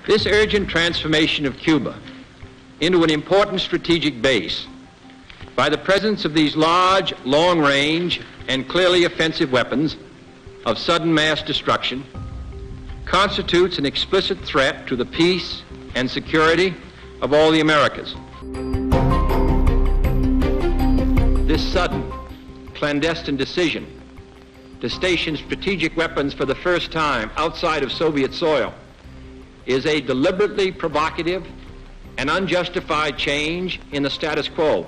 This urgent transformation of Cuba into an important strategic base by the presence of these large, long-range, and clearly offensive weapons of sudden mass destruction constitutes an explicit threat to the peace and security of all the Americas. This sudden, clandestine decision to station strategic weapons for the first time outside of Soviet soil is a deliberately provocative and unjustified change in the status quo.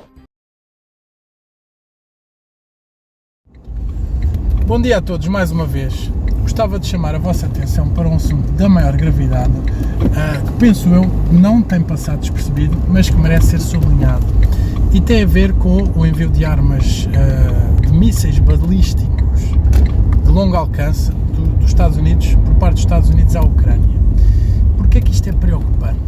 Bom dia a todos mais uma vez. Gostava de chamar a vossa atenção para um assunto da maior gravidade, que penso eu não tem passado despercebido, mas que merece ser sublinhado. E tem a ver com o envio de armas, de mísseis balísticos de longo alcance dos Estados Unidos, por parte dos Estados Unidos à Ucrânia. Porquê é que isto é preocupante?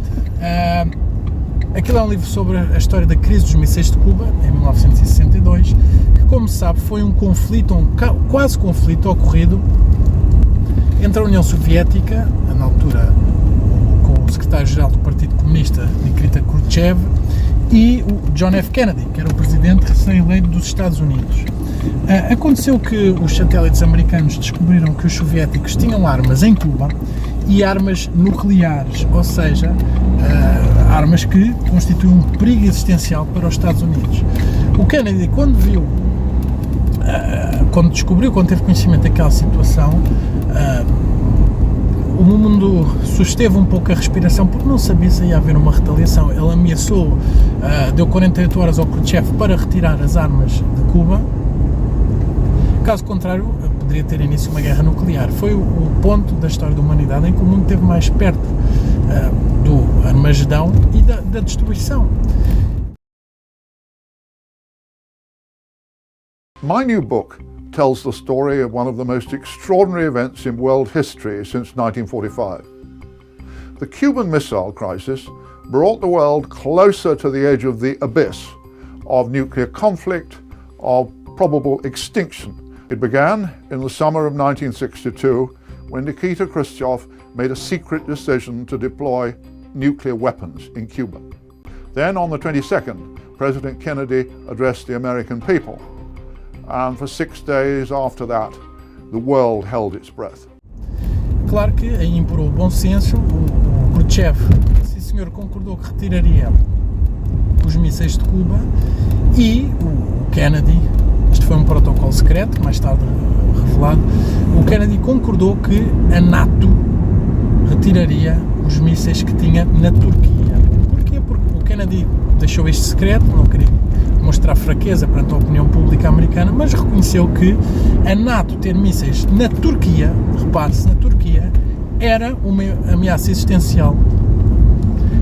Aquilo é um livro sobre a história da crise dos mísseis de Cuba, em 1962, que, como se sabe, foi um conflito, quase conflito ocorrido entre a União Soviética, na altura com o secretário-geral do Partido Comunista, Nikita Khrushchev, e o John F. Kennedy, que era o presidente recém-eleito dos Estados Unidos. Aconteceu que os satélites americanos descobriram que os soviéticos tinham armas em Cuba e armas nucleares, ou seja, armas que constituem um perigo existencial para os Estados Unidos. O Kennedy, quando teve conhecimento daquela situação, o mundo susteve um pouco a respiração porque não sabia se ia haver uma retaliação. Ele ameaçou, deu 48 horas ao Khrushchev para retirar as armas de Cuba. Caso contrário, poderia ter início uma guerra nuclear. Foi o ponto da história da humanidade em que o mundo esteve mais perto do Armagedão e da destruição. My new book tells the story of one of the most extraordinary events in world history since 1945. The Cuban Missile Crisis brought the world closer to the edge of the abyss of nuclear conflict, of probable extinction. It began in the summer of 1962 when Nikita Khrushchev made a secret decision to deploy nuclear weapons in Cuba. Then on the 22nd, President Kennedy addressed the American people. And for 6 days after that, the world held its breath. Claro que aí imperou o bom senso. O Khrushchev, sim senhor, concordou que retiraria os mísseis de Cuba, e o Kennedy, isto foi um protocolo secreto, mais tarde revelado, o Kennedy concordou que a NATO retiraria os mísseis que tinha na Turquia. Porquê? Porque o Kennedy deixou isto secreto, não queria mostrar fraqueza perante a opinião pública americana, mas reconheceu que a NATO ter mísseis na Turquia, repare-se, na Turquia, era uma ameaça existencial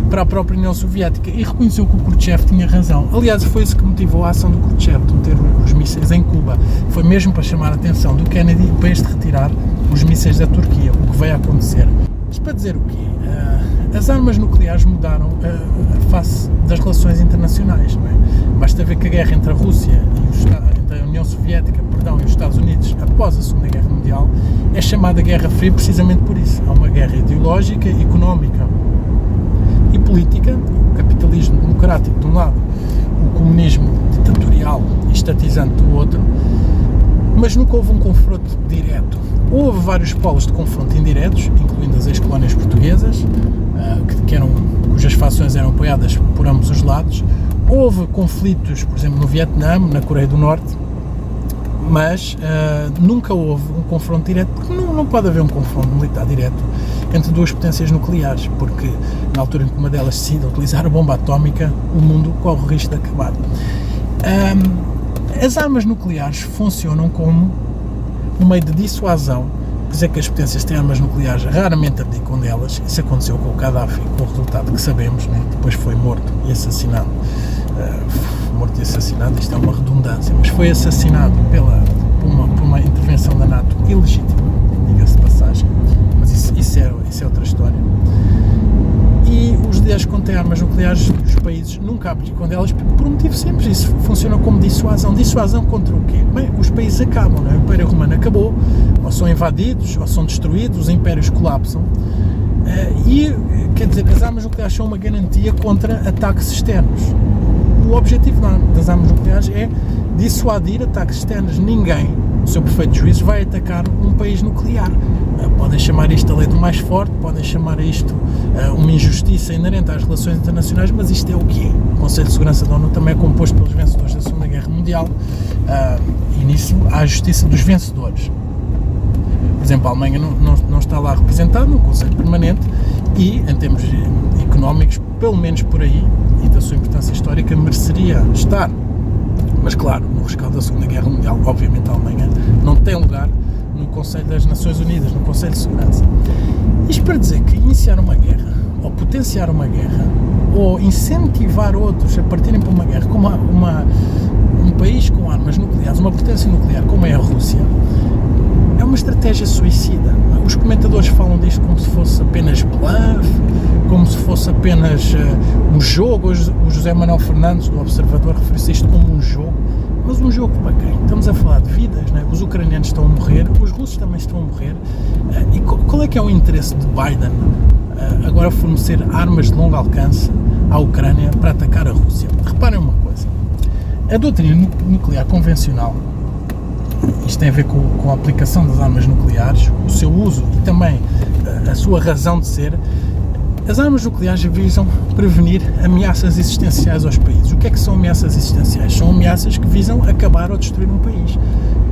para a própria União Soviética, e reconheceu que o Khrushchev tinha razão. Aliás, foi isso que motivou a ação do Khrushchev de meter os mísseis em Cuba. Foi mesmo para chamar a atenção do Kennedy para este retirar os mísseis da Turquia, o que veio a acontecer. Mas para dizer o quê? As armas nucleares mudaram a face das relações internacionais, não é? Basta ver que a guerra entre a Rússia e entre a União Soviética, e os Estados Unidos após a Segunda Guerra Mundial é chamada Guerra Fria precisamente por isso. Há uma guerra ideológica, económica e política, o capitalismo democrático de um lado, o comunismo ditatorial e estatizante do outro, mas nunca houve um confronto direto. Houve vários polos de confronto indiretos, incluindo as ex-colónias portuguesas, cujas fações eram apoiadas por ambos os lados. Houve conflitos, por exemplo, no Vietnã, na Coreia do Norte, mas nunca houve um confronto direto, porque não pode haver um confronto militar direto entre duas potências nucleares, porque na altura em que uma delas decide utilizar a bomba atómica, o mundo corre o risco de acabar. As armas nucleares funcionam como um meio de dissuasão, quer dizer que as potências têm armas nucleares, raramente abdicam delas. Isso aconteceu com o Gaddafi, com o resultado que sabemos, né? Depois foi morto e assassinado. Morto e assassinado, isto é uma redundância, mas foi assassinado por uma intervenção da NATO ilegítima, diga-se de passagem, mas isso é outra história. E os líderes que contêm armas nucleares, os países nunca abdicam delas por um motivo simples. Isso funciona como dissuasão. Dissuasão contra o quê? Bem, os países acabam, não é? O Império Romano acabou, ou são invadidos, ou são destruídos, os impérios colapsam, Quer dizer, as armas nucleares são uma garantia contra ataques externos. O objetivo das armas nucleares é dissuadir ataques externos. Ninguém, no seu perfeito juízo, vai atacar um país nuclear. Podem chamar isto a lei do mais forte, podem chamar isto uma injustiça inerente às relações internacionais, mas isto é o que é. O Conselho de Segurança da ONU também é composto pelos vencedores da Segunda Guerra Mundial, e nisso há a justiça dos vencedores. Por exemplo, a Alemanha não está lá representada no Conselho Permanente e, em termos económicos, pelo menos por aí, e da sua importância histórica, mereceria estar. Mas, claro, no rescaldo da Segunda Guerra Mundial, obviamente a Alemanha não tem lugar no Conselho das Nações Unidas, no Conselho de Segurança. Isto para dizer que iniciar uma guerra, ou potenciar uma guerra, ou incentivar outros a partirem para uma guerra, como um país com armas nucleares, uma potência nuclear como é a Rússia, é uma estratégia suicida. Os comentadores falam disto como se fosse apenas bluff, como se fosse apenas um jogo. O José Manuel Fernandes, do Observador, refere-se a isto como um jogo. Mas um jogo para quem? Estamos a falar de vidas, não é? Os ucranianos estão a morrer, os russos também estão a morrer. E qual é que é o interesse de Biden agora fornecer armas de longo alcance à Ucrânia para atacar a Rússia? Reparem uma coisa. A doutrina nuclear convencional, isto tem a ver com a aplicação das armas nucleares, o seu uso e também a sua razão de ser. As armas nucleares visam prevenir ameaças existenciais aos países. O que é que são ameaças existenciais? São ameaças que visam acabar ou destruir um país.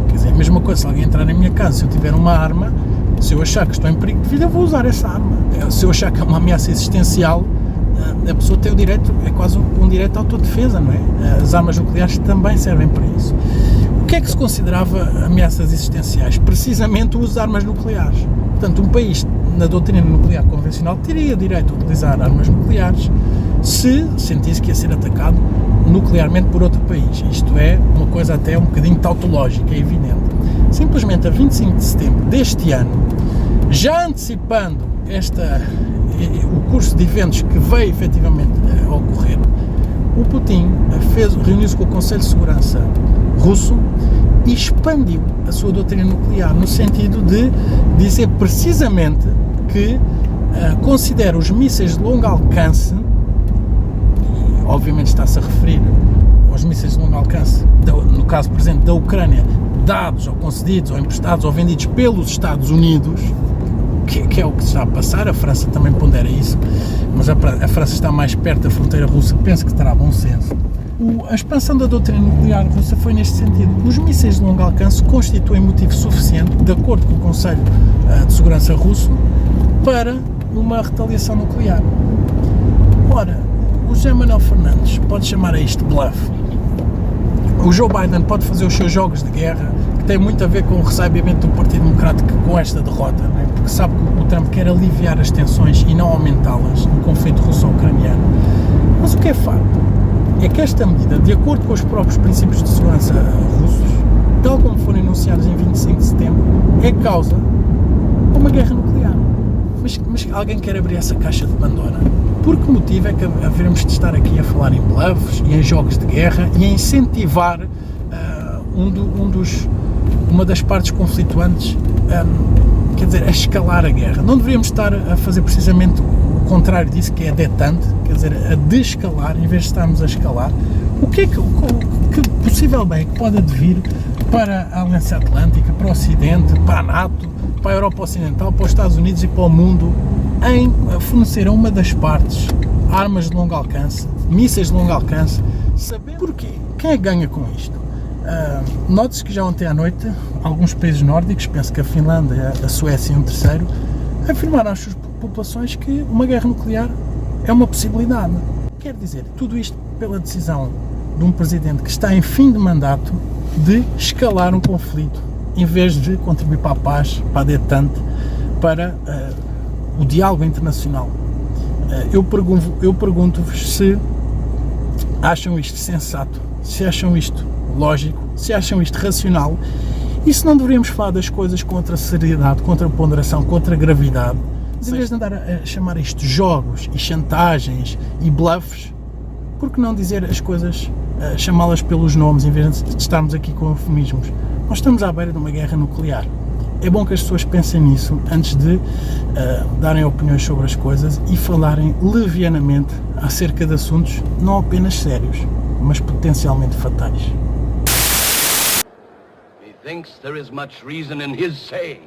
Quer dizer, a mesma coisa, se alguém entrar na minha casa, se eu tiver uma arma, se eu achar que estou em perigo de vida, eu vou usar essa arma. Se eu achar que é uma ameaça existencial, a pessoa tem o direito, é quase um direito à autodefesa, não é? As armas nucleares também servem para isso. O que é que se considerava ameaças existenciais? Precisamente o uso de armas nucleares. Portanto, um país na doutrina nuclear convencional teria direito a utilizar armas nucleares se sentisse que ia ser atacado nuclearmente por outro país. Isto é uma coisa até um bocadinho tautológica, é evidente. Simplesmente a 25 de setembro deste ano, já antecipando o curso de eventos que veio efetivamente a ocorrer, o Putin reuniu-se com o Conselho de Segurança russo e expandiu a sua doutrina nuclear no sentido de dizer precisamente que considera os mísseis de longo alcance, e obviamente está-se a referir aos mísseis de longo alcance, no caso presente da Ucrânia, dados ou concedidos ou emprestados ou vendidos pelos Estados Unidos, que é o que está a passar. A França também pondera isso, mas a França está mais perto da fronteira russa, penso que terá bom senso. A expansão da doutrina nuclear russa foi neste sentido. Os mísseis de longo alcance constituem motivo suficiente, de acordo com o Conselho de Segurança russo, para uma retaliação nuclear. Ora, o José Manuel Fernandes pode chamar a isto bluff. O Joe Biden pode fazer os seus jogos de guerra, que tem muito a ver com o ressabimento do Partido Democrático com esta derrota, não é? Porque sabe que o Trump quer aliviar as tensões e não aumentá-las no conflito russo-ucraniano. Mas o que é facto é que esta medida, de acordo com os próprios princípios de segurança russos, tal como foram enunciados em 25 de setembro, é causa de uma guerra nuclear. Mas alguém quer abrir essa caixa de Pandora? Por que motivo é que haveremos de estar aqui a falar em bluffs e em jogos de guerra e a incentivar uma das partes conflituantes, quer dizer, a escalar a guerra? Não deveríamos estar a fazer precisamente o contrário disso, que é detente, quer dizer, a desescalar, em vez de estarmos a escalar? O que é que possível bem que pode advir para a Aliança Atlântica, para o Ocidente, para a NATO, para a Europa Ocidental, para os Estados Unidos e para o mundo, em fornecer a uma das partes armas de longo alcance, mísseis de longo alcance? Saber porquê? Quem é que ganha com isto? Note-se que já ontem à noite alguns países nórdicos, penso que a Finlândia, a Suécia e um terceiro, afirmaram às suas populações que uma guerra nuclear é uma possibilidade. Quer dizer, tudo isto pela decisão de um presidente que está em fim de mandato de escalar um conflito, em vez de contribuir para a paz, para a detente, para o diálogo internacional. Eu pergunto-vos se acham isto sensato, se acham isto lógico, se acham isto racional, e se não deveríamos falar das coisas com outra seriedade, com outra ponderação, com outra gravidade, em vez de andar a chamar isto jogos e chantagens e bluffs, por que não dizer as coisas, chamá-las pelos nomes, em vez de estarmos aqui com eufemismos? Nós estamos à beira de uma guerra nuclear É bom que as pessoas pensem nisso antes de darem opiniões sobre as coisas e falarem levianamente acerca de assuntos não apenas sérios, mas potencialmente fatais. Methinks there is much reason in his saying.